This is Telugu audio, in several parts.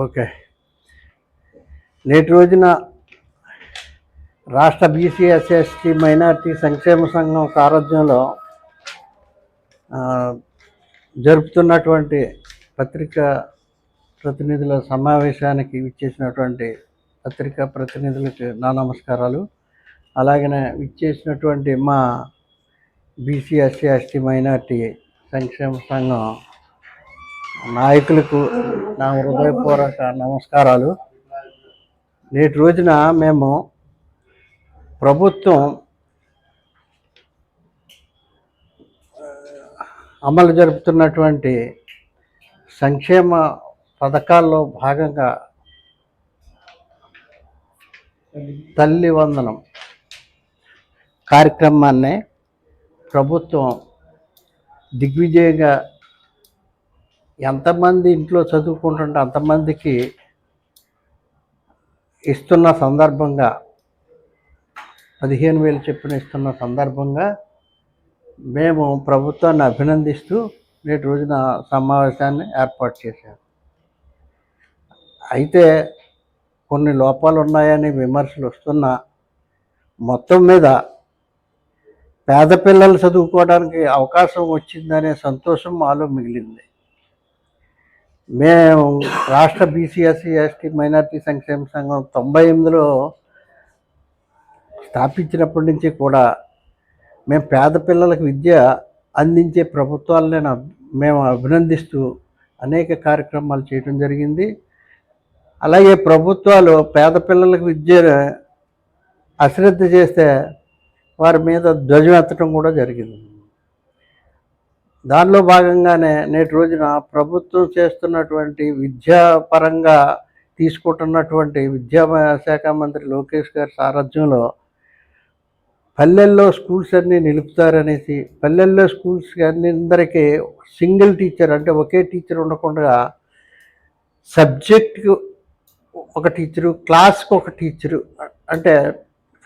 ఓకే. నేటి రోజున రాష్ట్ర బీసీ ఎస్సీ ఎస్టీ మైనార్టీ సంక్షేమ సంఘం సారథ్యంలో జరుపుతున్నటువంటి పత్రికా ప్రతినిధుల సమావేశానికి విచ్చేసినటువంటి పత్రికా ప్రతినిధులకు నా నమస్కారాలు. అలాగనే విచ్చేసినటువంటి మా బీసీ ఎస్సీ ఎస్టీ మైనార్టీ సంక్షేమ సంఘం నాయకులకు నా హృదయపూర్వక నమస్కారాలు. నేటి రోజున మేము ప్రభుత్వం అమలు జరుపుతున్నటువంటి సంక్షేమ పథకాల్లో భాగంగా తల్లి వందనం కార్యక్రమాన్ని ప్రభుత్వం దిగ్విజయంగా ఎంతమంది ఇంట్లో చదువుకుంటుంటే అంతమందికి ఇస్తున్న సందర్భంగా 15,000 చొప్పున ఇస్తున్న సందర్భంగా మేము ప్రభుత్వాన్ని అభినందిస్తూ నేటి రోజున సమావేశాన్ని ఏర్పాటు చేశాము. అయితే కొన్ని లోపాలు ఉన్నాయని విమర్శలు వస్తున్నా మొత్తం మీద పేద పిల్లలు చదువుకోవడానికి అవకాశం వచ్చిందనే సంతోషం మాలో మిగిలింది. మేము రాష్ట్ర బీసీ ఎస్సీ ఎస్టీ మైనార్టీ సంక్షేమ సంఘం 98లో స్థాపించినప్పటి నుంచి కూడా మేము పేద పిల్లలకు విద్య అందించే ప్రభుత్వాలను మేము అభినందిస్తూ అనేక కార్యక్రమాలు చేయడం జరిగింది. అలాగే ప్రభుత్వాలు పేద పిల్లలకు విద్యను అశ్రద్ధ చేస్తే వారి మీద ధ్వజం ఎత్తడం కూడా జరిగింది. దానిలో భాగంగానే నేటి రోజున ప్రభుత్వం చేస్తున్నటువంటి విద్యాపరంగా తీసుకుంటున్నటువంటి విద్యాశాఖ మంత్రి లోకేష్ గారి సారథ్యంలో పల్లెల్లో స్కూల్స్ అన్నీ నిలుపుతారనేసి, పల్లెల్లో స్కూల్స్ అందరికీ సింగిల్ టీచర్ అంటే ఒకే టీచర్ ఉండకుండా సబ్జెక్ట్కి ఒక టీచరు, క్లాస్కి ఒక టీచరు, అంటే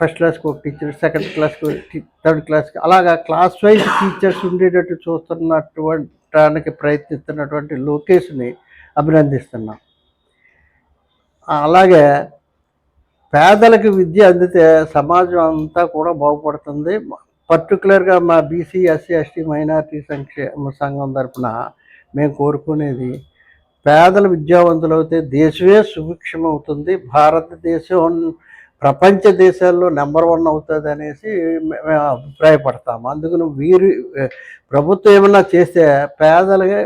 ఫస్ట్ క్లాస్కి ఒక టీచర్, సెకండ్ క్లాస్కి, థర్డ్ క్లాస్కి, అలాగా క్లాస్ వైజ్ టీచర్స్ ఉండేటట్టు చూస్తున్నటువంటి ప్రయత్నిస్తున్నటువంటి లోకేష్ని అభినందిస్తున్నాం. అలాగే పేదలకు విద్య అందితే సమాజం అంతా కూడా బాగుపడుతుంది. పర్టికులర్గా మా బీసీ ఎస్సీ ఎస్టీ మైనార్టీ సంక్షేమ సంఘం తరఫున మేము కోరుకునేది పేదల విద్యావంతులు అయితే దేశమే సుభిక్షం అవుతుంది, భారతదేశం ప్రపంచ దేశాల్లో నెంబర్ 1 అవుతుంది అనేసి మేము అభిప్రాయపడతాము. అందుకని ప్రభుత్వం ఏమన్నా చేస్తే పేదలకి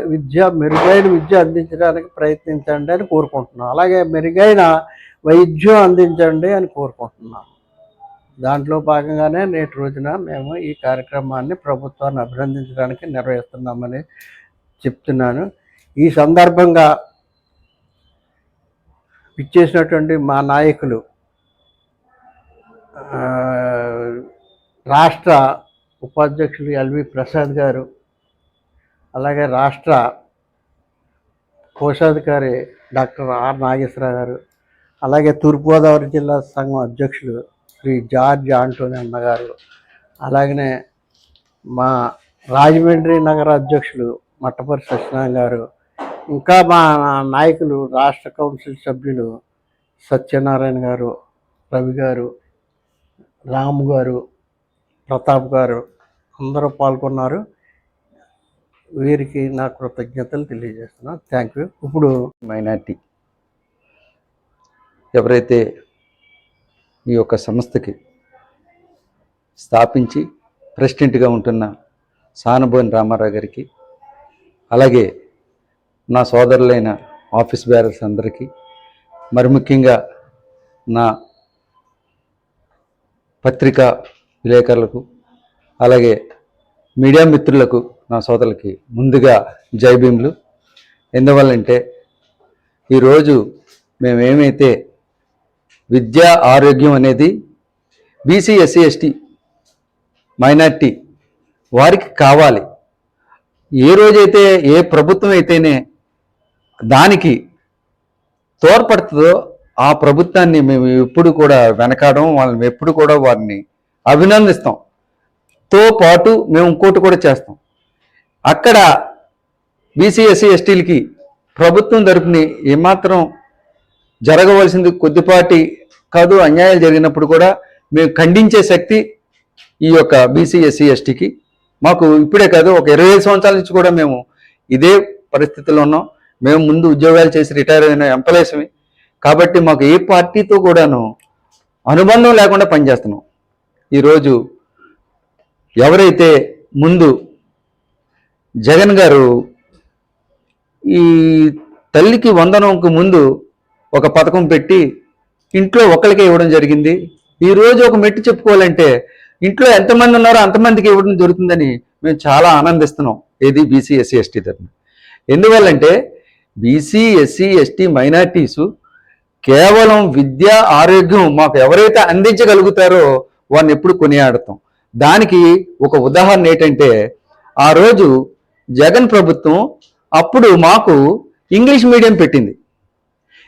మెరుగైన విద్య అందించడానికి ప్రయత్నించండి అని కోరుకుంటున్నాం. అలాగే మెరుగైన వైద్యం అందించండి అని కోరుకుంటున్నాం. దాంట్లో భాగంగానే నేటి రోజున మేము ఈ కార్యక్రమాన్ని ప్రభుత్వాన్ని అభినందించడానికి నిర్వహిస్తున్నామని చెప్తున్నాను. ఈ సందర్భంగా ఇచ్చేసినటువంటి మా నాయకులు రాష్ట్ర ఉపాధ్యక్షులు ఎల్వి ప్రసాద్ గారు, అలాగే రాష్ట్ర కోశాధికారి డాక్టర్ ఆర్ నాగేశ్వరరావు గారు, అలాగే తూర్పుగోదావరి జిల్లా సంఘం అధ్యక్షులు శ్రీ జార్జ్ ఆంటోనీ అన్నగారు, అలాగనే మా రాజమండ్రి నగర అధ్యక్షులు మట్టపర్తి సత్యనారాయణ గారు, ఇంకా మా నాయకులు రాష్ట్ర కౌన్సిల్ సభ్యులు సత్యనారాయణ గారు, రవి గారు, రాము గారు, ప్రతాప్ గారు అందరూ పాల్గొన్నారు. వీరికి నా కృతజ్ఞతలు తెలియజేస్తున్నాను. Thank you. ఇప్పుడు మైనార్టీ ఎవరైతే ఈ యొక్క సంస్థకి స్థాపించి ప్రెసిడెంట్గా ఉంటున్న సానబోయిన రామారావు గారికి, అలాగే నా సోదరులైన ఆఫీస్ బేరర్స్ అందరికీ, మరి ముఖ్యంగా నా పత్రికా విలేకరులకు, అలాగే మీడియా మిత్రులకు, నా సోదరులకి ముందుగా జై భీములు. ఎందువల్లంటే ఈరోజు మేమేమైతే విద్యా ఆరోగ్యం అనేది బీసీ ఎస్సీ ఎస్టీ మైనార్టీ వారికి కావాలి. ఏ రోజైతే ఏ ప్రభుత్వం అయితేనే దానికి తోడ్పడుతుందో ఆ ప్రభుత్వాన్ని మేము ఎప్పుడు కూడా వెనకాడం, వాళ్ళని ఎప్పుడు కూడా వారిని అభినందిస్తాం. తో పాటు మేము ఇంకోటి కూడా చేస్తాం. అక్కడ బీసీ ఎస్సీ ఎస్టీలకి ప్రభుత్వం తరపుని ఏమాత్రం జరగవలసింది కొద్దిపాటి కాదు అన్యాయాలు జరిగినప్పుడు కూడా మేము ఖండించే శక్తి ఈ యొక్క బీసీ ఎస్సీ ఎస్టీకి మాకు ఇప్పుడే కాదు ఒక 25 సంవత్సరాల నుంచి కూడా మేము ఇదే పరిస్థితిలో ఉన్నాం. మేము ముందు ఉద్యోగాలు చేసి రిటైర్ అయిన ఎంప్లాయీస్మి కాబట్టి మాకు ఏ పార్టీతో కూడాను అనుబంధం లేకుండా పనిచేస్తున్నాం. ఈరోజు ఎవరైతే ముందు జగన్ గారు ఈ తల్లికి వందనంకు ముందు ఒక పథకం పెట్టి ఇంట్లో ఒకరికే ఇవ్వడం జరిగింది. ఈరోజు ఒక మెట్టు చెప్పుకోవాలంటే ఇంట్లో ఎంతమంది ఉన్నారో అంతమందికి ఇవ్వడం జరుగుతుందని మేము చాలా ఆనందిస్తున్నాం. ఏది బీసీ ఎస్సీ ఎస్టీ తరఫున. ఎందువల్లంటే బీసీ ఎస్సీ ఎస్టీ మైనార్టీసు కేవలం విద్య ఆరోగ్యం మాకు ఎవరైతే అందించగలుగుతారో వారిని ఎప్పుడు కొనియాడతాం. దానికి ఒక ఉదాహరణ ఏంటంటే ఆ రోజు జగన్ ప్రభుత్వం అప్పుడు మాకు ఇంగ్లీష్ మీడియం పెట్టింది.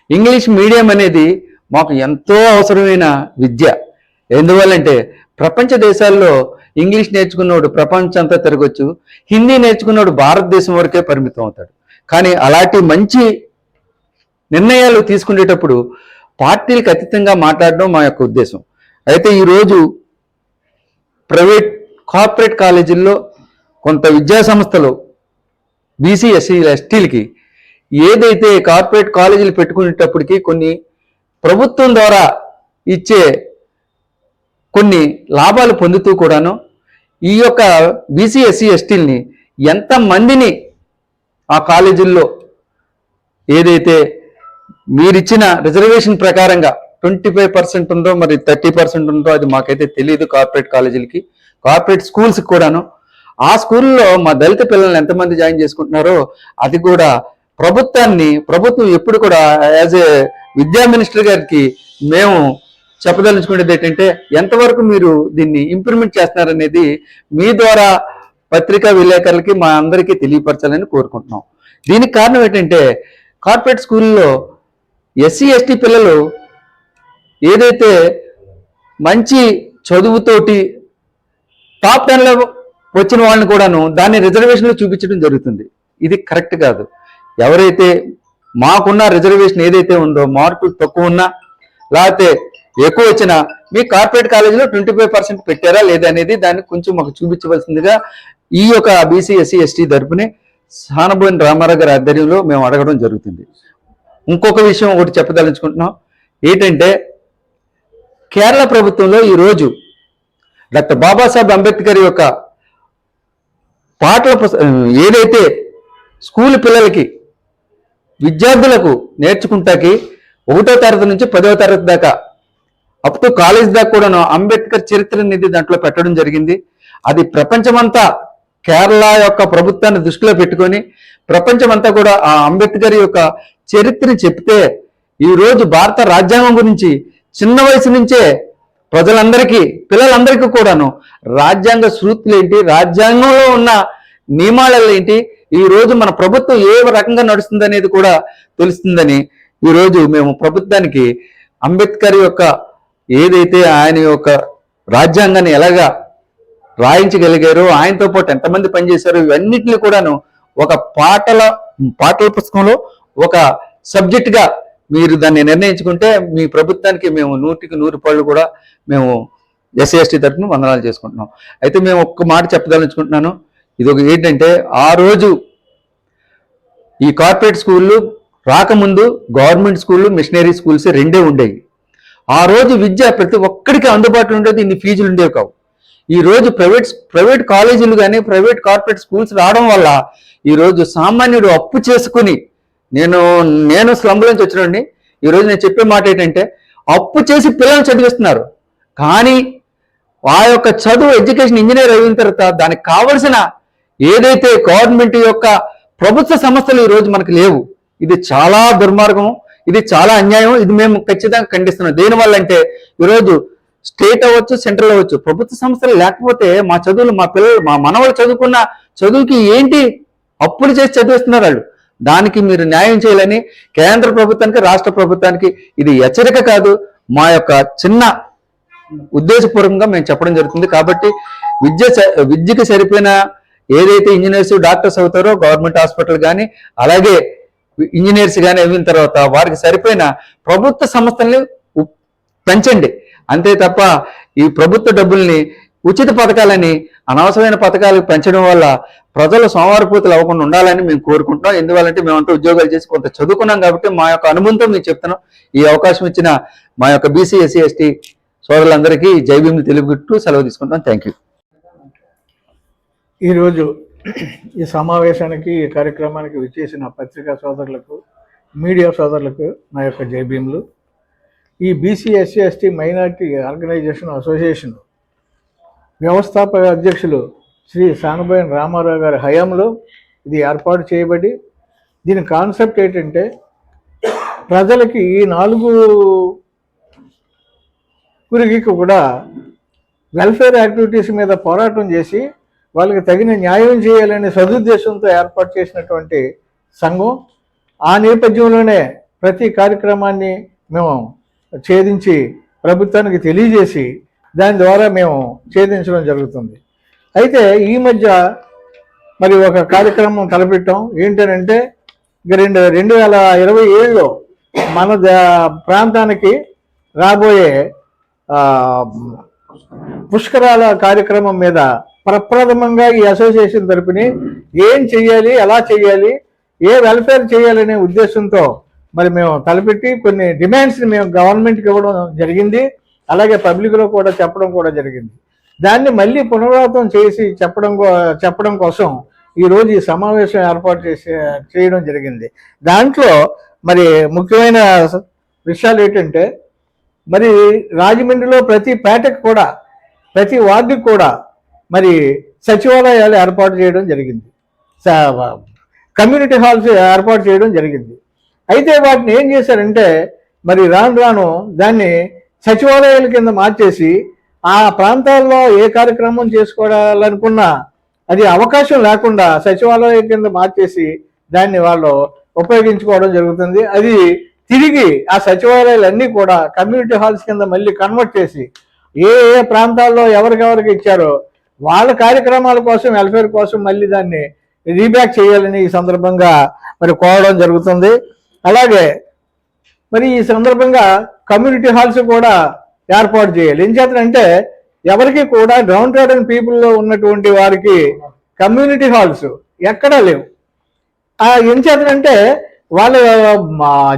ఇంగ్లీష్ మీడియం అనేది మాకు ఎంతో అవసరమైన విద్య. ఎందువల్లంటే ప్రపంచ దేశాల్లో ఇంగ్లీష్ నేర్చుకున్నవాడు ప్రపంచం అంతా తిరగొచ్చు, హిందీ నేర్చుకున్నవాడు భారతదేశం వరకే పరిమితం అవుతాడు. కానీ అలాంటి మంచి నిర్ణయాలు తీసుకునేటప్పుడు పార్టీలకు అతీతంగా మాట్లాడడం మా యొక్క ఉద్దేశం. అయితే ఈరోజు కార్పొరేట్ కాలేజీల్లో కొంత విద్యా సంస్థలు బీసీ ఎస్సీ ఎస్టీలకి ఏదైతే కార్పొరేట్ కాలేజీలు పెట్టుకునేటప్పటికీ కొన్ని ప్రభుత్వం ద్వారా ఇచ్చే కొన్ని లాభాలు పొందుతూ కూడాను ఈ యొక్క బీసీ ఎస్సీ ఎస్టీలని ఎంతమందిని ఆ కాలేజీల్లో ఏదైతే మీరిచ్చిన రిజర్వేషన్ ప్రకారంగా 25% ఉందో మరి 30% ఉందో అది మాకైతే తెలియదు. కార్పొరేట్ కాలేజీలకి కార్పొరేట్ స్కూల్స్కి కూడాను ఆ స్కూల్లో మా దళిత పిల్లల్ని ఎంతమంది జాయిన్ చేసుకుంటున్నారో అది కూడా ప్రభుత్వం ఎప్పుడు కూడా యాజ్ ఏ విద్యా మినిస్టర్ గారికి మేము చెప్పదలుచుకునేది ఏంటంటే ఎంతవరకు మీరు దీన్ని ఇంప్లిమెంట్ చేస్తున్నారనేది మీ ద్వారా పత్రికా విలేకరులకి మా అందరికీ తెలియపరచాలని కోరుకుంటున్నాం. దీనికి కారణం ఏంటంటే కార్పొరేట్ స్కూల్లో ఎస్సీ ఎస్టీ పిల్లలు ఏదైతే మంచి చదువుతోటి టాప్ 10లో వచ్చిన వాళ్ళని కూడాను దాన్ని రిజర్వేషన్లో చూపించడం జరుగుతుంది. ఇది కరెక్ట్ కాదు. ఎవరైతే మాకున్న రిజర్వేషన్ ఏదైతే ఉందో మార్కులు తక్కువ ఉన్నా లేకపోతే ఎక్కువ వచ్చినా మీ కార్పొరేట్ కాలేజీలో 25% పెట్టారా లేదా అనేది దాన్ని కొంచెం మాకు చూపించవలసిందిగా ఈ యొక్క బీసీ ఎస్సీ ఎస్టీ తరపునే సానబోయిన రామారావు గారి ఆధ్వర్యంలో మేము అడగడం జరుగుతుంది. ఇంకొక విషయం ఒకటి చెప్పదలుచుకుంటున్నాం. ఏంటంటే కేరళ ప్రభుత్వంలో ఈరోజు డాక్టర్ బాబాసాహెబ్ అంబేద్కర్ యొక్క ఏదైతే స్కూల్ పిల్లలకి విద్యార్థులకు నేర్చుకుంటాకి 1వ తరగతి నుంచి 10వ తరగతి దాకా అప్ టు కాలేజ్ దాకా కూడాను అంబేద్కర్ చరిత్ర అనేది దాంట్లో పెట్టడం జరిగింది. అది ప్రపంచమంతా కేరళ యొక్క ప్రభుత్వాన్ని దృష్టిలో పెట్టుకొని ప్రపంచమంతా కూడా ఆ అంబేద్కర్ యొక్క చరిత్రని చెప్తే ఈరోజు భారత రాజ్యాంగం గురించి చిన్న వయసు నుంచే పిల్లలందరికీ కూడాను రాజ్యాంగ స్ఫూర్తులు ఏంటి, రాజ్యాంగంలో ఉన్న నియమాలు ఏంటి, ఈ రోజు మన ప్రభుత్వం ఏ రకంగా నడుస్తుంది అనేది కూడా తెలుస్తుందని ఈరోజు మేము ప్రభుత్వానికి అంబేద్కర్ యొక్క ఏదైతే ఆయన యొక్క రాజ్యాంగాన్ని ఎలాగా రాయించగలిగారో ఆయనతో పాటు ఎంతమంది పనిచేశారో ఇవన్నిటిని కూడాను ఒక పాటల పుస్తకంలో ఒక సబ్జెక్టుగా మీరు దాన్ని నిర్ణయించుకుంటే మీ ప్రభుత్వానికి మేము 100కి 100 పాళ్ళు కూడా మేము ఎస్సీ ఎస్టీ తరఫున వందనాలు చేసుకుంటున్నాం. అయితే మేము ఒక్క మాట చెప్పదలుచుకుంటున్నాను. ఇది ఒక ఏంటంటే ఆ రోజు ఈ కార్పొరేట్ స్కూళ్ళు రాకముందు గవర్నమెంట్ స్కూళ్ళు మిషనరీ స్కూల్స్ రెండే ఉండేవి. ఆ రోజు విద్య ప్రతి ఒక్కడికి అందుబాటులో ఉండేది, ఇన్ని ఫీజులు ఉండేవి కావు. ఈ రోజు ప్రైవేట్ కాలేజీలు కానీ ప్రైవేట్ కార్పొరేట్ స్కూల్స్ రావడం వల్ల ఈరోజు సామాన్యుడు అప్పు చేసుకుని నేను స్లంబులోంచి వచ్చినండి. ఈరోజు నేను చెప్పే మాట ఏంటంటే అప్పు చేసి పిల్లల్ని చదివిస్తున్నారు. కానీ ఆ యొక్క చదువు ఎడ్యుకేషన్ ఇంజనీర్ అయిన తర్వాత దానికి కావలసిన ఏదైతే గవర్నమెంట్ యొక్క ప్రభుత్వ సంస్థలు ఈరోజు మనకు లేవు. ఇది చాలా దుర్మార్గం, ఇది చాలా అన్యాయం. ఇది మేము ఖచ్చితంగా ఖండిస్తున్నాం. దేనివల్ల అంటే ఈరోజు స్టేట్ అవ్వచ్చు, సెంట్రల్ అవ్వచ్చు, ప్రభుత్వ సంస్థలు లేకపోతే మా చదువులు మా పిల్లలు మా మనవాళ్ళు చదువుకున్న చదువుకి ఏంటి అప్పులు చేసి చదివిస్తున్నారు వాళ్ళు. దానికి మీరు న్యాయం చేయాలని కేంద్ర ప్రభుత్వానికి రాష్ట్ర ప్రభుత్వానికి ఇది హెచ్చరిక కాదు, మా యొక్క చిన్న ఉద్దేశపూర్వకంగా మేము చెప్పడం జరుగుతుంది. కాబట్టి విద్యకి సరిపోయిన ఏదైతే ఇంజనీర్స్ డాక్టర్స్ అవుతారో గవర్నమెంట్ హాస్పిటల్ కానీ అలాగే ఇంజనీర్స్ కానీ అయిన తర్వాత వారికి సరిపోయిన ప్రభుత్వ సంస్థల్ని పెంచండి. అంతే తప్ప ఈ ప్రభుత్వ డబ్బుల్ని ఉచిత పథకాలని అనవసరమైన పథకాలు పెంచడం వల్ల ప్రజలు సోమవారపూతులు అవ్వకుండా ఉండాలని మేము కోరుకుంటున్నాం. ఎందువల్లంటే మేమంటూ ఉద్యోగాలు చేసి కొంత చదువుకున్నాం కాబట్టి మా యొక్క అనుభవంతో మీకు చెప్తున్నాం. ఈ అవకాశం ఇచ్చిన మా యొక్క బీసీ ఎస్సీ ఎస్టీ సోదరులందరికీ జై భీమ్ తెలుగుట్టు సెలవు తీసుకుంటాం. Thank you. ఈరోజు ఈ సమావేశానికి ఈ కార్యక్రమానికి విచ్చేసిన పత్రికా సోదరులకు, మీడియా సోదరులకు నా యొక్క జై భీములు. ఈ BC SC ST minority organisation association వ్యవస్థాపక అధ్యక్షులు శ్రీ సానుబోయిన రామారావు గారి హయాంలో ఇది ఏర్పాటు చేయబడి, దీని కాన్సెప్ట్ ఏంటంటే ప్రజలకి ఈ 4 గురికి కూడా వెల్ఫేర్ యాక్టివిటీస్ మీద పోరాటం చేసి వాళ్ళకి తగిన న్యాయం చేయాలనే సదుద్దేశంతో ఏర్పాటు చేసినటువంటి సంఘం. ఆ నేపథ్యంలోనే ప్రతి కార్యక్రమాన్ని మేము ఛేదించి ప్రభుత్వానికి తెలియజేసి దాని ద్వారా మేము ఛేదించడం జరుగుతుంది. అయితే ఈ మధ్య మరి ఒక కార్యక్రమం తలపెట్టాం. ఏంటంటే ఇక 2027లో మన ప్రాంతానికి రాబోయే పుష్కరాల కార్యక్రమం మీద ప్రప్రథమంగా ఈ అసోసియేషన్ తరపుని ఏం చెయ్యాలి, ఎలా చెయ్యాలి, ఏ వెల్ఫేర్ చేయాలనే ఉద్దేశంతో మరి మేము తలపెట్టి కొన్ని డిమాండ్స్ని మేము గవర్నమెంట్కి ఇవ్వడం జరిగింది. అలాగే పబ్లిక్లో కూడా చెప్పడం కూడా జరిగింది. దాన్ని మళ్ళీ పునరావృతం చేసి చెప్పడం కోసం ఈరోజు ఈ సమావేశం ఏర్పాటు చేయడం జరిగింది. దాంట్లో మరి ముఖ్యమైన విషయాలు ఏంటంటే, మరి రాజమండ్రిలో ప్రతి పేటకు కూడా, ప్రతి వార్డుకి కూడా మరి సచివాలయాలు ఏర్పాటు చేయడం జరిగింది, కమ్యూనిటీ హాల్స్ ఏర్పాటు చేయడం జరిగింది. అయితే వాటిని ఏం చేశారంటే మరి రాను దాన్ని సచివాలయాల కింద మార్చేసి ఆ ప్రాంతాల్లో ఏ కార్యక్రమం చేసుకోవాలనుకున్నా అది అవకాశం లేకుండా సచివాలయం కింద మార్చేసి దాన్ని వాళ్ళు ఉపయోగించుకోవడం జరుగుతుంది. అది తిరిగి ఆ సచివాలయాలన్నీ కూడా కమ్యూనిటీ హాల్స్ కింద మళ్ళీ కన్వర్ట్ చేసి ఏ ఏ ప్రాంతాల్లో ఎవరికెవరికి ఇచ్చారో వాళ్ళ కార్యక్రమాల కోసం, వెల్ఫేర్ కోసం మళ్ళీ దాన్ని రీబ్యాక్ చేయాలని ఈ సందర్భంగా మరి కోరడం జరుగుతుంది. అలాగే మరి ఈ సందర్భంగా కమ్యూనిటీ హాల్స్ కూడా ఏర్పాటు చేయాలి. ఏం చేతనంటే ఎవరికి కూడా డౌన్ ట్రాడన్ పీపుల్లో ఉన్నటువంటి వారికి కమ్యూనిటీ హాల్స్ ఎక్కడా లేవు. ఏం చేతనంటే వాళ్ళ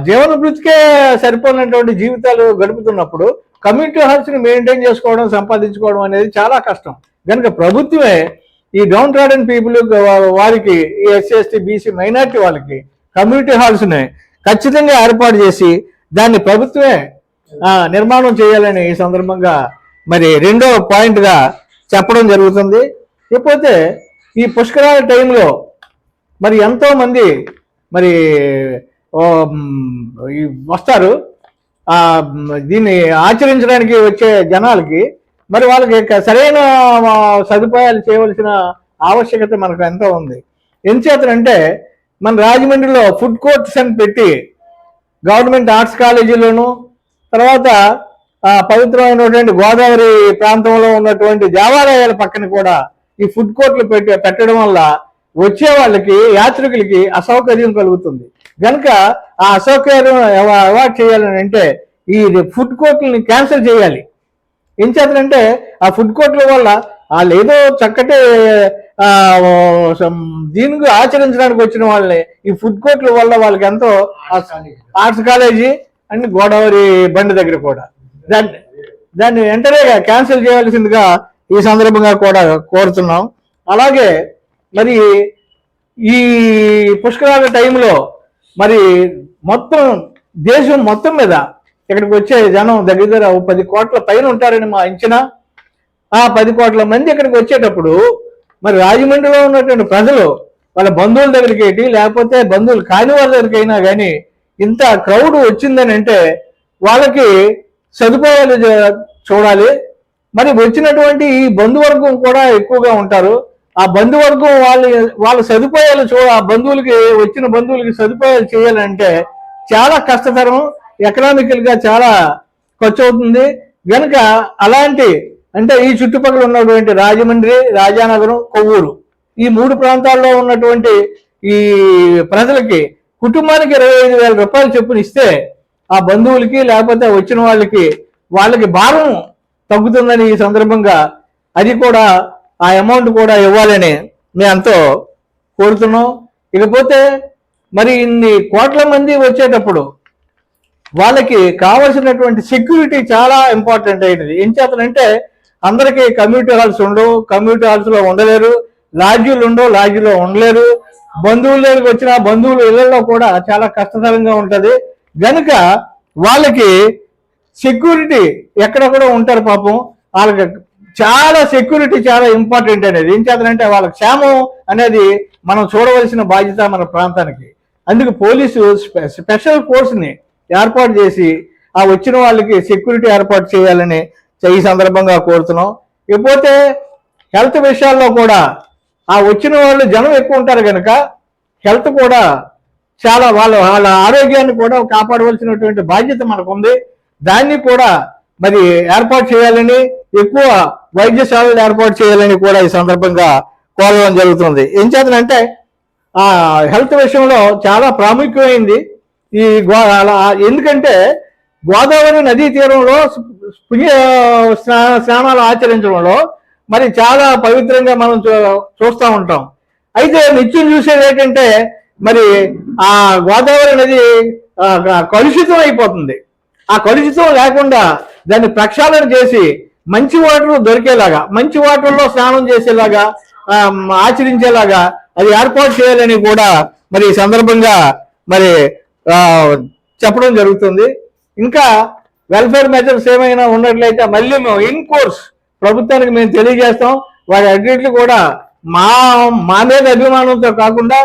జీవన వృత్తికే సరిపోయినటువంటి జీవితాలు గడుపుతున్నప్పుడు కమ్యూనిటీ హాల్స్ని మెయింటైన్ చేసుకోవడం, సంపాదించుకోవడం అనేది చాలా కష్టం. కనుక ప్రభుత్వమే ఈ డౌన్ ట్రాడన్ పీపుల్ వారికి, ఈ ఎస్సీ ఎస్టీ బీసీ మైనారిటీ వాళ్ళకి కమ్యూనిటీ హాల్స్ని ఖచ్చితంగా ఏర్పాటు చేసి దాన్ని ప్రభుత్వమే నిర్మాణం చేయాలని ఈ సందర్భంగా మరి 2వ పాయింట్గా చెప్పడం జరుగుతుంది. ఇకపోతే ఈ పుష్కరాల టైంలో మరి ఎంతోమంది మరి వస్తారు. దీన్ని ఆచరించడానికి వచ్చే జనాలకి మరి వాళ్ళకి సరైన సదుపాయాలు చేయవలసిన ఆవశ్యకత మనకు ఎంతో ఉంది. ఎంచేతనంటే మన రాజమండ్రిలో ఫుడ్ కోర్ట్స్ అని పెట్టి గవర్నమెంట్ ఆర్ట్స్ కాలేజీలోను, తర్వాత పవిత్రమైనటువంటి గోదావరి ప్రాంతంలో ఉన్నటువంటి దేవాలయాల పక్కన కూడా ఈ ఫుడ్ కోర్ట్లు పెట్టడం వల్ల వచ్చే వాళ్ళకి, యాత్రికులకి అసౌకర్యం కలుగుతుంది. కనుక ఆ అసౌకర్యం అవాయిడ్ చేయాలని అంటే ఈ ఫుడ్ కోర్ట్లని క్యాన్సిల్ చేయాలి. ఏం చేతనంటే ఆ ఫుడ్ కోర్ట్ల వల్ల వాళ్ళు ఏదో చక్కటి దీనికి ఆచరించడానికి వచ్చిన వాళ్ళని ఈ ఫుడ్ కోర్ట్ల వల్ల వాళ్ళకి ఎంతో, ఆర్ట్స్ కాలేజీ అండ్ గోదావరి బండి దగ్గర కూడా దాన్ని వెంటనే క్యాన్సిల్ చేయాల్సిందిగా ఈ సందర్భంగా కూడా కోరుతున్నాం. అలాగే మరి ఈ పుష్కరాల టైంలో మరి మొత్తం దేశం మొత్తం మీద ఇక్కడికి వచ్చే జనం దగ్గర 10 కోట్ల పైన ఉంటారని మా అంచనా. ఆ 10 కోట్ల మంది ఇక్కడికి వచ్చేటప్పుడు మరి రాజమండ్రిలో ఉన్నటువంటి ప్రజలు వాళ్ళ బంధువుల దగ్గరికి ఏంటి, లేకపోతే బంధువులు కాని వాళ్ళ దగ్గరికి అయినా కానీ ఇంత క్రౌడ్ వచ్చిందని అంటే వాళ్ళకి సదుపాయాలు చూడాలి. మరి వచ్చినటువంటి ఈ బంధువర్గం కూడా ఎక్కువగా ఉంటారు. ఆ బంధువర్గం వాళ్ళ సదుపాయాలు ఆ బంధువులకి, వచ్చిన బంధువులకి సదుపాయాలు చేయాలంటే చాలా కష్టతరం, ఎకనామికల్గా చాలా ఖర్చు అవుతుంది. కనుక అలాంటి అంటే ఈ చుట్టుపక్కల ఉన్నటువంటి రాజమండ్రి, రాజానగరం, కొవ్వూరు ఈ 3 ప్రాంతాల్లో ఉన్నటువంటి ఈ ప్రజలకి కుటుంబానికి 25,000 రూపాయలు చొప్పున ఇస్తే ఆ బంధువులకి లేకపోతే వచ్చిన వాళ్ళకి భారం తగ్గుతుందని ఈ సందర్భంగా అది కూడా ఆ అమౌంట్ కూడా ఇవ్వాలని మేము ఎంతో కోరుతున్నాం. ఇకపోతే మరి ఇన్ని కోట్ల మంది వచ్చేటప్పుడు వాళ్ళకి కావలసినటువంటి సెక్యూరిటీ చాలా ఇంపార్టెంట్ అయినది. ఏం చేతనంటే అందరికీ కమ్యూనిటీ హాల్స్ ఉండవు, కమ్యూనిటీ హాల్స్లో ఉండలేరు, లాడ్జీలు ఉండవు, లాడ్జీలో ఉండలేరు. బంధువుల దగ్గరికి వచ్చిన బంధువుల ఇళ్లలో కూడా చాలా కష్టతరంగా ఉంటుంది. కనుక వాళ్ళకి సెక్యూరిటీ ఎక్కడెక్కడ ఉంటారు పాపం, వాళ్ళకి చాలా సెక్యూరిటీ చాలా ఇంపార్టెంట్ అనేది. ఏం చేతనంటే వాళ్ళ క్షేమం అనేది మనం చూడవలసిన బాధ్యత మన ప్రాంతానికి. అందుకు పోలీసు స్పెషల్ ఫోర్స్ని ఏర్పాటు చేసి ఆ వచ్చిన వాళ్ళకి సెక్యూరిటీ ఏర్పాటు చేయాలని ఈ సందర్భంగా కోరుతున్నాం. ఇకపోతే హెల్త్ విషయాల్లో కూడా ఆ వచ్చిన వాళ్ళు జనం ఎక్కువ ఉంటారు కనుక హెల్త్ కూడా చాలా వాళ్ళ ఆరోగ్యాన్ని కూడా కాపాడవలసినటువంటి బాధ్యత మనకు ఉంది. దాన్ని కూడా మరి ఏర్పాటు చేయాలని, ఎక్కువ వైద్య సేవలు ఏర్పాటు చేయాలని కూడా ఈ సందర్భంగా కోరడం జరుగుతుంది. ఏం చేతనంటే ఆ హెల్త్ విషయంలో చాలా ప్రాముఖ్యమైంది ఈ ఎందుకంటే గోదావరి నదీ తీరంలో పుణ్య స్నానాలు ఆచరించడంలో మరి చాలా పవిత్రంగా మనం చూస్తూ ఉంటాం. అయితే నిత్యం చూసేది ఏంటంటే మరి ఆ గోదావరి నది కలుషితం అయిపోతుంది. ఆ కలుషితం లేకుండా దాన్ని ప్రక్షాళన చేసి మంచి వాటర్ దొరికేలాగా, మంచి వాటర్లో స్నానం చేసేలాగా, ఆచరించేలాగా అది ఏర్పాటు చేయాలని కూడా మరి ఈ సందర్భంగా మరి చెప్పడం జరుగుతుంది. ఇంకా వెల్ఫేర్ మెజర్స్ ఏమైనా ఉన్నట్లయితే మళ్ళీ మేము ఇన్ కోర్స్ ప్రభుత్వానికి మేము తెలియజేస్తాం. వారి అన్నింటినీ కూడా మా మీద అభిమానంతో కాకుండా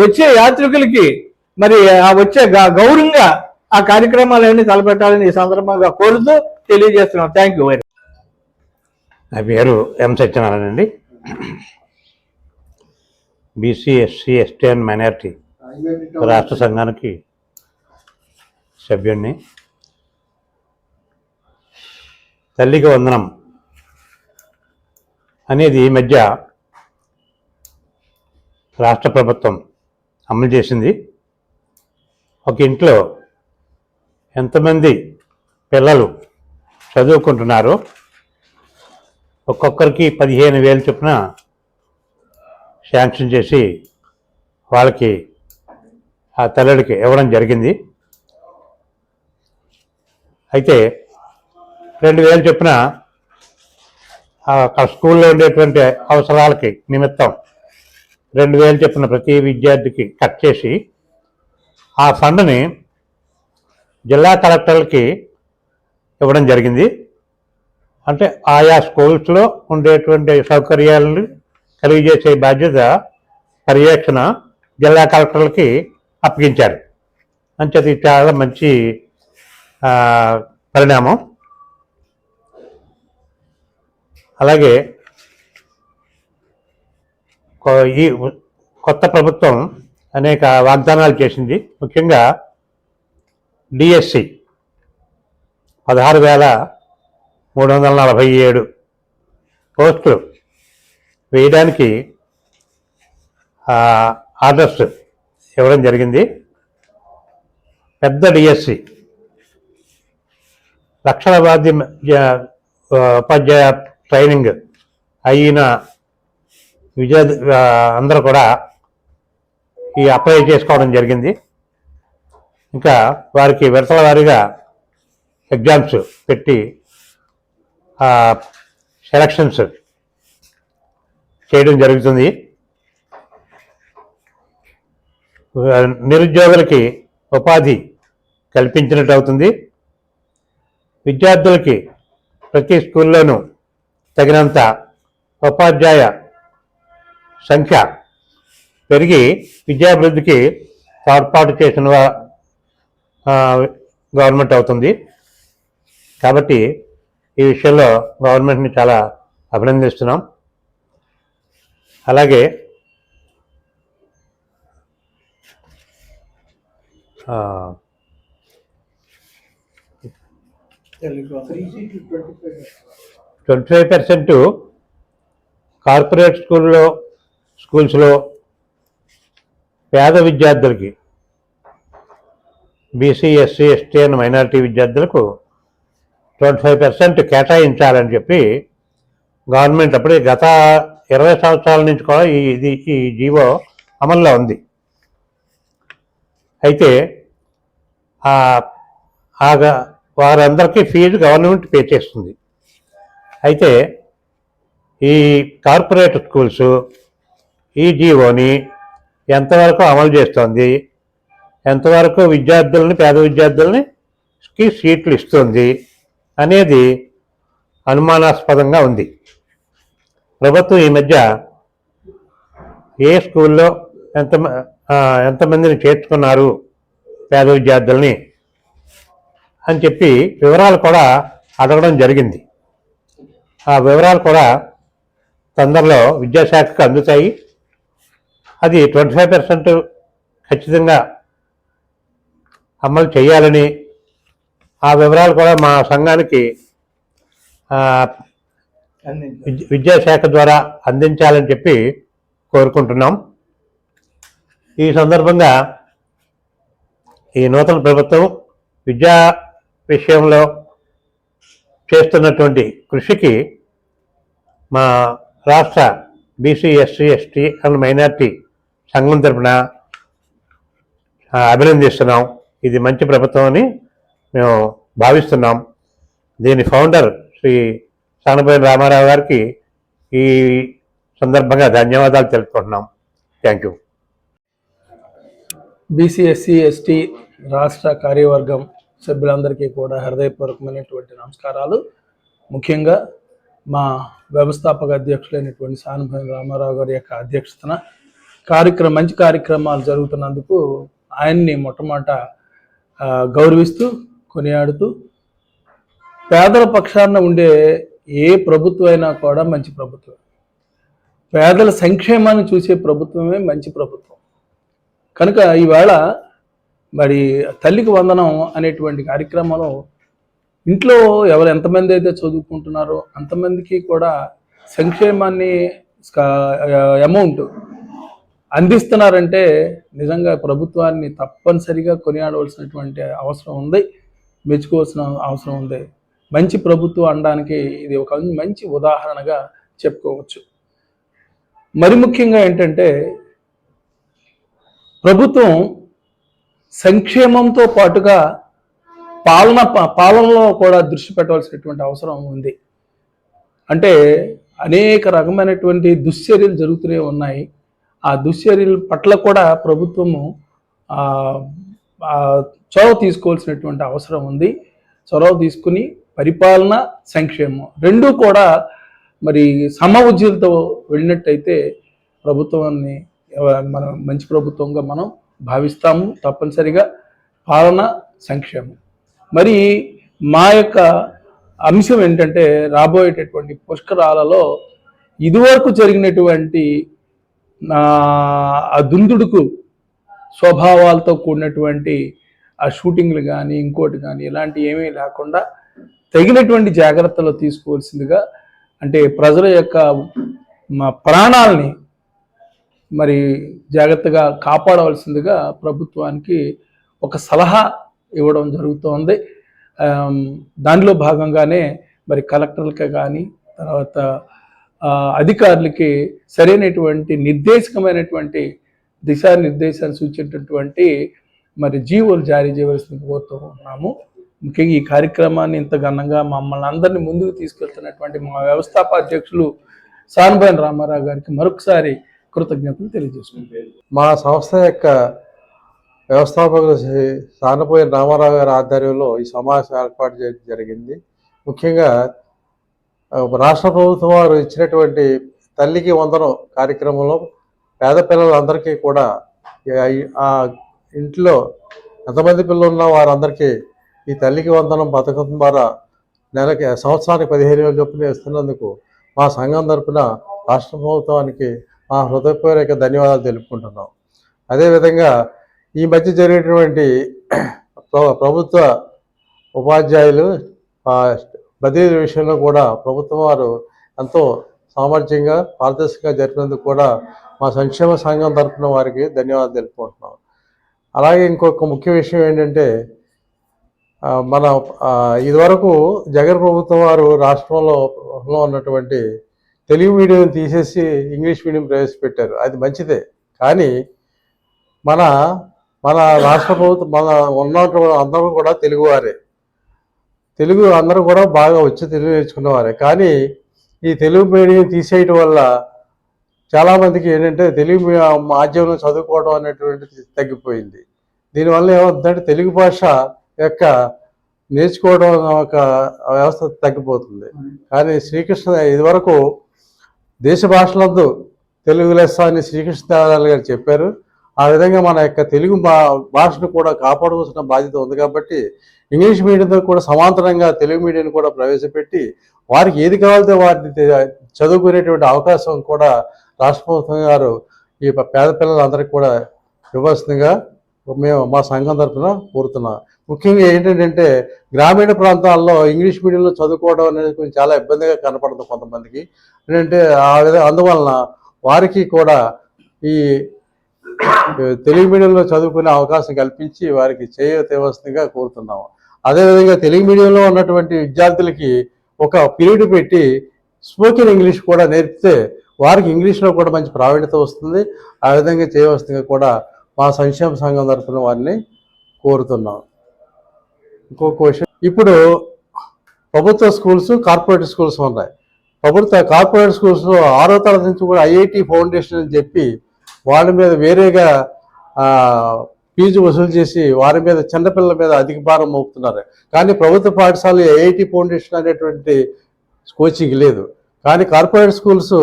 వచ్చే యాత్రికులకి మరి ఆ వచ్చే గౌరవంగా ఆ కార్యక్రమాలన్నీ తలపెట్టాలని ఈ సందర్భంగా కోరుతూ తెలియజేస్తున్నాం. Thank you very much. నా పేరు ఎం సత్యనారాయణ అండి. BC, SC, ST and minority రాష్ట్ర సంఘానికి సభ్యుడిని. తల్లికి వందనం అనేది ఈ మధ్య రాష్ట్ర ప్రభుత్వం అమలు చేసింది. ఒక ఇంట్లో ఎంతమంది పిల్లలు చదువుకుంటున్నారో ఒక్కొక్కరికి 15,000 చొప్పున శాంక్షన్ చేసి వాళ్ళకి ఆ తల్లుడికి ఇవ్వడం జరిగింది. అయితే 2,000 చొప్పున స్కూల్లో ఉండేటువంటి అవసరాలకి నిమిత్తం 2,000 చొప్పున ప్రతి విద్యార్థికి కట్ చేసి ఆ ఫండ్ని జిల్లా కలెక్టర్లకి ఇవ్వడం జరిగింది. అంటే ఆయా స్కూల్స్లో ఉండేటువంటి సౌకర్యాలను కలిగజేసే బాధ్యత, పర్యవేక్షణ జిల్లా కలెక్టర్లకి అప్పగించారు. అంచేది చాలా మంచి పరిణామం. అలాగే ఈ కొత్త ప్రభుత్వం అనేక వాగ్దానాలు చేసింది. ముఖ్యంగా డిఎస్సి 16,347 పోస్టులు వేయడానికి ఆర్డర్స్ ఇవ్వడం జరిగింది. పెద్ద డిఎస్సి లక్షల మంది ఉపాధ్యాయ ట్రైనింగ్ అయిన అందరూ కూడా ఈ అప్లై చేసుకోవడం జరిగింది. ఇంకా వారికి విడతల వారీగా ఎగ్జామ్స్ పెట్టి సెలక్షన్స్ చేయడం జరుగుతుంది. నిరుద్యోగులకి ఉపాధి కల్పించినట్టు అవుతుంది. విద్యార్థులకి ప్రతి స్కూల్లోనూ తగినంత ఉపాధ్యాయ సంఖ్య పెరిగి విద్యాభివృద్ధికి తోడ్పాటు చేసిన గవర్నమెంట్ అవుతుంది. కాబట్టి ఈ విషయంలో గవర్నమెంట్ని చాలా అభినందిస్తున్నాం. అలాగే %25 కార్పొరేట్ స్కూల్స్లో పేద విద్యార్థులకి BC SC ST and minority విద్యార్థులకు 25% కేటాయించాలని చెప్పి గవర్నమెంట్ అప్పుడే గత 20 సంవత్సరాల నుంచి కూడా ఈ జీవో అమల్లో ఉంది. అయితే వారందరికీ ఫీజు గవర్నమెంట్ పే చేస్తుంది. అయితే ఈ కార్పొరేట్ స్కూల్స్ ఈ జీవోని ఎంతవరకు అమలు చేస్తుంది, ఎంతవరకు విద్యార్థులని పేద విద్యార్థులని సీట్లు ఇస్తుంది అనేది అనుమానాస్పదంగా ఉంది. ప్రభుత్వం ఈ మధ్య ఏ స్కూల్లో ఎంతమందిని చేర్చుకున్నారు పేద విద్యార్థుల్ని అని చెప్పి వివరాలు కూడా అడగడం జరిగింది. ఆ వివరాలు కూడా తొందరలో విద్యాశాఖకు అందుతాయి. అది 25% ఖచ్చితంగా అమలు చేయాలని ఆ వివరాలు కూడా మా సంఘానికి విద్యాశాఖ ద్వారా అందించాలని చెప్పి కోరుకుంటున్నాం. ఈ సందర్భంగా ఈ నూతన ప్రభుత్వం విద్యా విషయంలో చేస్తున్నటువంటి కృషికి మా రాష్ట్ర BC SC ST and minority సంఘం తరపున అభినందిస్తున్నాం. ఇది మంచి ప్రభుత్వం అని మేము భావిస్తున్నాం. దీని ఫౌండర్ శ్రీ సానబోయిన రామారావు గారికి ఈ సందర్భంగా ధన్యవాదాలు తెలుపుకుంటున్నాం. Thank you. BC SC ST రాష్ట్ర కార్యవర్గం సభ్యులందరికీ కూడా హృదయపూర్వకమైనటువంటి నమస్కారాలు. ముఖ్యంగా మా వ్యవస్థాపక అధ్యక్షులైనటువంటి సానబోయిన రామారావు గారి యొక్క అధ్యక్షతన మంచి కార్యక్రమాలు జరుగుతున్నందుకు ఆయన్ని మొట్టమొదట గౌరవిస్తూ కొనియాడుతూ, పేదల పక్షాన ఉండే ఏ ప్రభుత్వం అయినా కూడా మంచి ప్రభుత్వం, పేదల సంక్షేమాన్ని చూసే ప్రభుత్వమే మంచి ప్రభుత్వం. కనుక ఈవేళ మరి తల్లికి వందనం అనేటువంటి కార్యక్రమంలో ఇంట్లో ఎంతమంది అయితే చదువుకుంటున్నారో అంతమందికి కూడా సంక్షేమాన్ని అమౌంట్ అందిస్తున్నారంటే నిజంగా ప్రభుత్వాన్ని తప్పనిసరిగా కొనియాడవలసినటువంటి అవసరం ఉంది, మెచ్చుకోవాల్సిన అవసరం ఉంది. మంచి ప్రభుత్వం అనడానికి ఇది ఒక మంచి ఉదాహరణగా చెప్పుకోవచ్చు. మరి ముఖ్యంగా ఏంటంటే ప్రభుత్వం సంక్షేమంతో పాటుగా పాలనలో కూడా దృష్టి పెట్టవలసినటువంటి అవసరం ఉంది. అంటే అనేక రకమైనటువంటి దుశ్చర్యలు జరుగుతూనే ఉన్నాయి. ఆ దుశ్చర్యల పట్ల కూడా ప్రభుత్వము చొరవ తీసుకోవాల్సినటువంటి అవసరం ఉంది. చొరవ తీసుకుని పరిపాలన, సంక్షేమం రెండూ కూడా మరి సమఉజ్జీలతో వెళ్ళినట్టయితే ప్రభుత్వాన్ని మనం మంచి ప్రభుత్వంగా మనం భావిస్తాము. తప్పనిసరిగా పాలన, సంక్షేమం. మరి మా యొక్క అంశం ఏంటంటే రాబోయేటటువంటి పుష్కరాలలో ఇదివరకు జరిగినటువంటి ఆ దుందుడుకు స్వభావాలతో కూడినటువంటి ఆ షూటింగ్లు కానీ ఇంకోటి కానీ ఇలాంటి ఏమీ లేకుండా తగినటువంటి జాగ్రత్తలు తీసుకోవాల్సిందిగా, అంటే ప్రజల యొక్క ప్రాణాలని మరి జాగ్రత్తగా కాపాడవలసిందిగా ప్రభుత్వానికి ఒక సలహా ఇవ్వడం జరుగుతోంది. దానిలో భాగంగానే మరి కలెక్టర్లకి కానీ తర్వాత అధికారులకి సరైనటువంటి నిర్దేశకమైనటువంటి దిశానిర్దేశాలు సూచించేటటువంటి మరి జీవోలు జారీ చేయవలసింది కోరుతూ ఉన్నాము. ముఖ్యంగా ఈ కార్యక్రమాన్ని ఇంత ఘనంగా మమ్మల్ని అందరినీ ముందుకు తీసుకెళ్తున్నటువంటి మా వ్యవస్థాపక అధ్యక్షులు సానబోయిన రామారావు గారికి మరొకసారి కృతజ్ఞతలు తెలియజేసుకుంటాం. మా సంస్థ యొక్క వ్యవస్థాపకులు సానబోయిన రామారావు గారి ఆధ్వర్యంలో ఈ సమావేశం ఏర్పాటు చేయడం జరిగింది. ముఖ్యంగా రాష్ట్ర ప్రభుత్వం వారు ఇచ్చినటువంటి తల్లికి వందనం కార్యక్రమంలో పేద పిల్లలందరికీ కూడా ఆ ఇంట్లో ఎంతమంది పిల్లలు ఉన్నా వారందరికీ ఈ తల్లికి వందనం పథకం ద్వారా సంవత్సరానికి 15,000 చొప్పున ఇస్తున్నందుకు మా సంఘం తరపున రాష్ట్ర ప్రభుత్వానికి మా హృదయపూర్వక ధన్యవాదాలు తెలుపుకుంటున్నాం. అదేవిధంగా ఈ మధ్య జరిగినటువంటి ప్రభుత్వ ఉపాధ్యాయులు బదిలీ విషయంలో కూడా ప్రభుత్వం వారు ఎంతో సామర్థ్యంగా పారదర్శకంగా జరిపినందుకు కూడా మా సంక్షేమ సంఘం తరపున వారికి ధన్యవాదాలు తెలుపుకుంటున్నాం. అలాగే ఇంకొక ముఖ్య విషయం ఏంటంటే మన ఇదివరకు జగన్ ప్రభుత్వం వారు రాష్ట్రంలో ఉన్నటువంటి తెలుగు మీడియం తీసేసి ఇంగ్లీష్ మీడియం ప్రవేశపెట్టారు. అది మంచిదే. కానీ మన మన రాష్ట్ర ప్రభుత్వం మన ఉన్నటువంటి అందరూ కూడా తెలుగువారే. తెలుగు అందరూ కూడా బాగా వచ్చి తెలుగు నేర్చుకున్నవారే. కానీ ఈ తెలుగు మీడియం తీసేయటం వల్ల చాలామందికి ఏంటంటే తెలుగు మాధ్యమంలో చదువుకోవడం అనేటువంటిది తగ్గిపోయింది. దీనివల్ల ఏమవుతుందంటే తెలుగు భాష యొక్క నేర్చుకోవడం ఒక వ్యవస్థ తగ్గిపోతుంది. కానీ శ్రీకృష్ణ ఇదివరకు దేశ భాషలందు తెలుగు లెస్స అని శ్రీకృష్ణదేవరాయలు గారు చెప్పారు. ఆ విధంగా మన యొక్క తెలుగు భాషను కూడా కాపాడవలసిన బాధ్యత ఉంది. కాబట్టి ఇంగ్లీష్ మీడియంతో కూడా సమాంతరంగా తెలుగు మీడియం కూడా ప్రవేశపెట్టి వారికి ఏది కావాలితే వారిని చదువుకునేటువంటి అవకాశం కూడా రాష్ట్ర ప్రభుత్వం గారు ఈ పేద పిల్లలందరికీ కూడా ఇవ్వాల్సిందిగా మేము మా సంఘం తరఫున కోరుతున్నాం. ముఖ్యంగా ఏంటంటే గ్రామీణ ప్రాంతాల్లో ఇంగ్లీష్ మీడియంలో చదువుకోవడం అనేది కొంచెం చాలా ఇబ్బందిగా కనపడుతుంది కొంతమందికి. ఏంటంటే అందువలన వారికి కూడా ఈ తెలుగు మీడియంలో చదువుకునే అవకాశం కల్పించి వారికి చేయవలసిందిగా కోరుతున్నాము. అదేవిధంగా తెలుగు మీడియంలో ఉన్నటువంటి విద్యార్థులకి ఒక పీరియడ్ పెట్టి స్పోకెన్ ఇంగ్లీష్ కూడా నేర్పితే వారికి ఇంగ్లీష్లో కూడా మంచి ప్రావీణ్యత వస్తుంది. ఆ విధంగా చేయవలసిందిగా కూడా మా సంక్షేమ సంఘం తరఫున వారిని కోరుతున్నాం. ఇంకొక క్వశ్చన్, ఇప్పుడు ప్రభుత్వ స్కూల్స్ కార్పొరేట్ స్కూల్స్ ఉన్నాయి. కార్పొరేట్ స్కూల్స్లో 6వ తరగతి నుంచి కూడా ఐఐటి ఫౌండేషన్ అని చెప్పి వాళ్ళ మీద వేరేగా ఫీజు వసూలు చేసి వారి మీద చిన్నపిల్లల మీద అధిక భారం మోపుతున్నారు. కానీ ప్రభుత్వ పాఠశాలలో ఐఐటి ఫౌండేషన్ అనేటువంటి కోచింగ్ లేదు. కానీ కార్పొరేట్ స్కూల్స్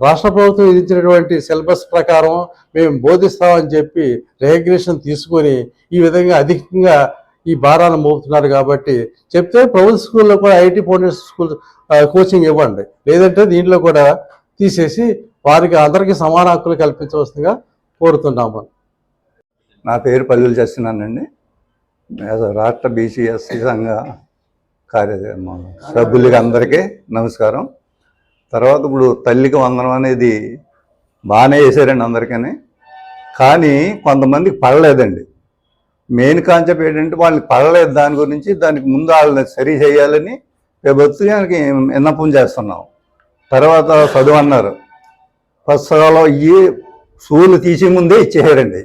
రాష్ట్ర ప్రభుత్వం విధించినటువంటి సిలబస్ ప్రకారం మేము బోధిస్తామని చెప్పి రికగ్నిషన్ తీసుకొని ఈ విధంగా అధికంగా ఈ భారాన్ని మోపుతున్నారు. కాబట్టి చెప్తే ప్రభుత్వ స్కూల్లో కూడా ఐఐటి ఫౌండేషన్ స్కూల్ కోచింగ్ ఇవ్వండి, లేదంటే దీంట్లో కూడా తీసేసి వారికి అందరికీ సమాన హక్కులు కల్పించవలసిందిగా కోరుతున్నాము. నా పేరు పల్లెలు చేస్తున్నానండి. రాష్ట్ర బీసీఎస్సీ సంఘ సభ్యులకి అందరికీ నమస్కారం. తర్వాత ఇప్పుడు తల్లికి వందనం అనేది బాగానే వేసారండి అందరికీ. కానీ కొంతమందికి పడలేదండి. మెయిన్ కాన్సెప్ట్ ఏంటంటే వాళ్ళకి పడలేదు. దానికి ముందు వాళ్ళని సరి చేయాలని ప్రభుత్వానికి విన్నపం చేస్తున్నాం. తర్వాత చదువు అన్నారు. పుస్తకాలు ఈ స్కూల్ తీసే ముందే ఇచ్చేసారండి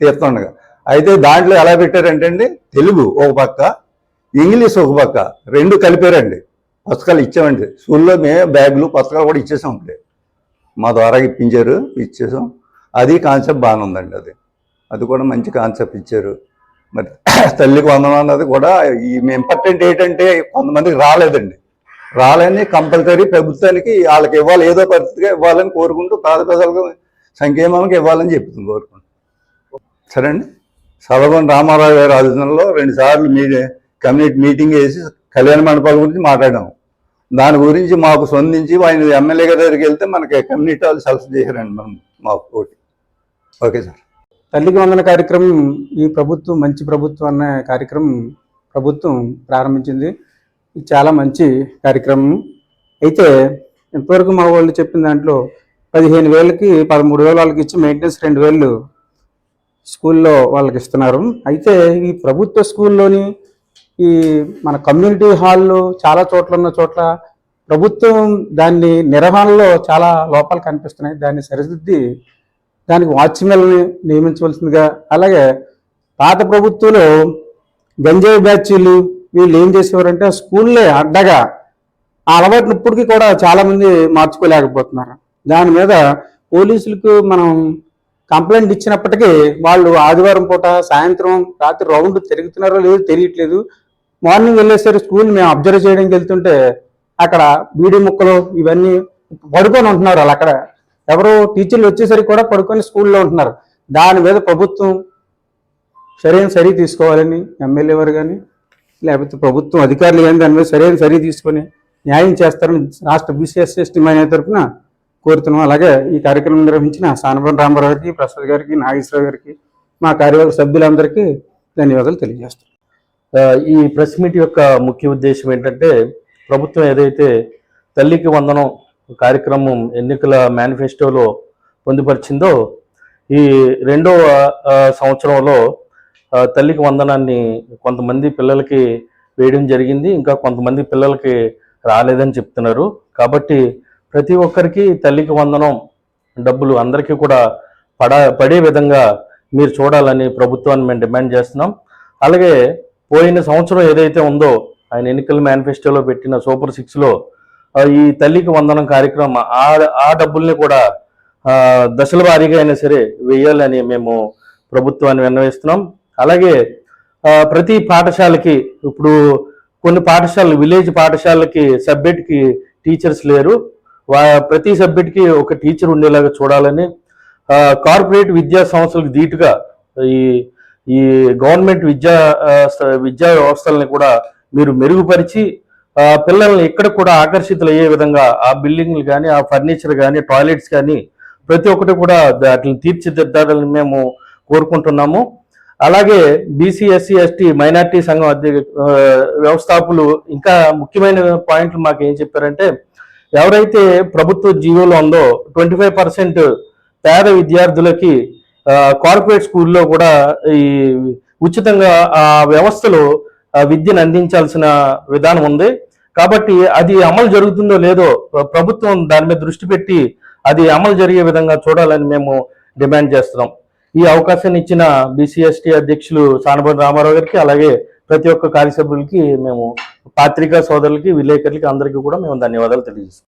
తీర్థండగా. అయితే దాంట్లో ఎలా పెట్టారంటే అండి, తెలుగు ఒక పక్క, ఇంగ్లీష్ ఒక పక్క, రెండు కలిపారండి. పుస్తకాలు ఇచ్చామండి స్కూల్లో. మేము బ్యాగులు పుస్తకాలు కూడా ఇచ్చేసాం. మా ద్వారా ఇచ్చేసాం. అది కాన్సెప్ట్ బాగానే ఉందండి. అది కూడా మంచి కాన్సెప్ట్ ఇచ్చారు. మరి తల్లికి వందనం అన్నది కూడా ఈ ఇంపార్టెంట్ ఏంటంటే కొంతమందికి రాలేని కంపల్సరీ ప్రభుత్వానికి వాళ్ళకి ఇవ్వాలి, ఏదో పరిస్థితిగా ఇవ్వాలని కోరుకుంటూ పేదలకు సంక్షేమానికి ఇవ్వాలని చెప్తుంది కోరుకుంటూ. సరే అండి. సలగొండ రామారావు గారి ఆలోచనలో 2 సార్లు కమ్యూనిటీ మీటింగ్ వేసి కళ్యాణ మండపాల గురించి మాట్లాడాము. దాని గురించి మాకు స్పందించి ఆయన ఎమ్మెల్యే గారి దగ్గరికి వెళ్తే మనకి కమ్యూనిటీ వాళ్ళు సెలెక్ట్ చేశారండి మనం మాకు ఓకే. Okay sir. తల్లికి వందన కార్యక్రమం ఈ ప్రభుత్వం మంచి ప్రభుత్వం అనే కార్యక్రమం ప్రభుత్వం ప్రారంభించింది. ఇది చాలా మంచి కార్యక్రమం. అయితే ఇంతవరకు మా వాళ్ళు చెప్పిన దాంట్లో 15,000కి 13,000 వాళ్ళకి ఇచ్చి మెయింటెనెన్స్ 2,000 స్కూల్లో వాళ్ళకి ఇస్తున్నారు. అయితే ఈ ప్రభుత్వ స్కూల్లోని ఈ మన కమ్యూనిటీ హాల్లో చాలా చోట్ల ఉన్న చోట్ల ప్రభుత్వం దాన్ని నిర్వహణలో చాలా లోపాలు కనిపిస్తున్నాయి. దాన్ని సరిదిద్ది దానికి వాచ్మెన్ని నియమించవలసిందిగా, అలాగే పాత ప్రభుత్వంలో గంజాయి బ్యాచీలు వీళ్ళు ఏం చేసేవారంటే స్కూల్లే అడ్డగా ఆ అలవాటును ఇప్పటికీ కూడా చాలామంది మార్చుకోలేకపోతున్నారు. దాని మీద పోలీసులకు మనం కంప్లైంట్ ఇచ్చినప్పటికీ వాళ్ళు ఆదివారం పూట సాయంత్రం రాత్రి రౌండ్ తిరుగుతున్నారో లేదో తెలియట్లేదు. మార్నింగ్ వెళ్ళేసరికి స్కూల్ మేము అబ్జర్వ్ చేయడానికి వెళ్తుంటే అక్కడ బీడీ ముక్కలు ఇవన్నీ పడుకొని ఉంటున్నారు. వాళ్ళు అక్కడ ఎవరో టీచర్లు వచ్చేసరికి కూడా పడుకొని స్కూల్లో ఉంటున్నారు. దాని మీద ప్రభుత్వం సరైన చర్య తీసుకోవాలని ఎమ్మెల్యే వారు కానీ లేకపోతే ప్రభుత్వం అధికారులు కానీ దాని మీద సరైన చర్య తీసుకొని న్యాయం చేస్తారని రాష్ట్ర బీసీఎస్సీ మైనారిటీ తరఫున కోరుతున్నాం. అలాగే ఈ కార్యక్రమం నిర్వహించిన సానపల్లి రామారావు గారికి, ప్రసాద్ గారికి, నాగేశ్వరరావు గారికి, మా కార్యవర్గ సభ్యులందరికీ ధన్యవాదాలు తెలియజేస్తాం. ఈ ప్రెస్ మీట్ యొక్క ముఖ్య ఉద్దేశం ఏంటంటే ప్రభుత్వం ఏదైతే తల్లికి వందనం కార్యక్రమం ఎన్నికల మేనిఫెస్టోలో పొందుపరిచిందో ఈ రెండవ సంవత్సరంలో తల్లికి వందనాన్ని కొంతమంది పిల్లలకి వేయడం జరిగింది, ఇంకా కొంతమంది పిల్లలకి రాలేదని చెప్తున్నారు. కాబట్టి ప్రతి ఒక్కరికి తల్లికి వందనం డబ్బులు అందరికీ కూడా పడే విధంగా మీరు చూడాలని ప్రభుత్వాన్ని మేము డిమాండ్ చేస్తున్నాం. అలాగే పోయిన సంవత్సరం ఏదైతే ఉందో ఆయన ఎన్నికల మేనిఫెస్టోలో పెట్టిన సూపర్ 6లో ఈ తల్లికి వందనం కార్యక్రమం ఆ డబ్బుల్ని కూడా దశల వారీగా అయినా సరే వేయాలని మేము ప్రభుత్వాన్ని విన్నవిస్తున్నాం. అలాగే ప్రతి పాఠశాలకి ఇప్పుడు కొన్ని పాఠశాలలు విలేజ్ పాఠశాలకి సబ్జెక్ట్కి టీచర్స్ లేరు, ప్రతి సబ్జెక్ట్కి ఒక టీచర్ ఉండేలాగా చూడాలని, కార్పొరేట్ విద్యా సంస్థలకు ధీటుగా ఈ గవర్నమెంట్ విద్యా వ్యవస్థలని కూడా మీరు మెరుగుపరిచి పిల్లల్ని ఎక్కడ కూడా ఆకర్షితులు అయ్యే విధంగా ఆ బిల్డింగ్లు కానీ, ఆ ఫర్నిచర్ కానీ, టాయిలెట్స్ కానీ ప్రతి ఒక్కటి కూడా వాటిని తీర్చిదిద్దాలని మేము కోరుకుంటున్నాము. అలాగే బీసీ, ఎస్సీ, ఎస్టీ, మైనార్టీ సంఘం వ్యవస్థాపకులు ఇంకా ముఖ్యమైన పాయింట్లు మాకు ఏం చెప్పారంటే, ఎవరైతే ప్రభుత్వ జీవోలో ఉందో 25% పేద విద్యార్థులకి కార్పొరేట్ స్కూల్లో కూడా ఈ ఉచితంగా ఆ వ్యవస్థలో విద్యను అందించాల్సిన విధానం ఉంది. కాబట్టి అది అమలు జరుగుతుందో లేదో ప్రభుత్వం దాని మీద దృష్టి పెట్టి అది అమలు జరిగే విధంగా చూడాలని మేము డిమాండ్ చేస్తున్నాం. ఈ అవకాశాన్ని ఇచ్చిన బీసీ ఎస్టీ అధ్యక్షులు సానబోయిన రామారావు గారికి, అలాగే ప్రతి ఒక్క కార్యసభ్యులకి, మేము పాత్రికా సోదరులకి, విలేకరులకి అందరికీ కూడా మేము ధన్యవాదాలు తెలియజేస్తాం.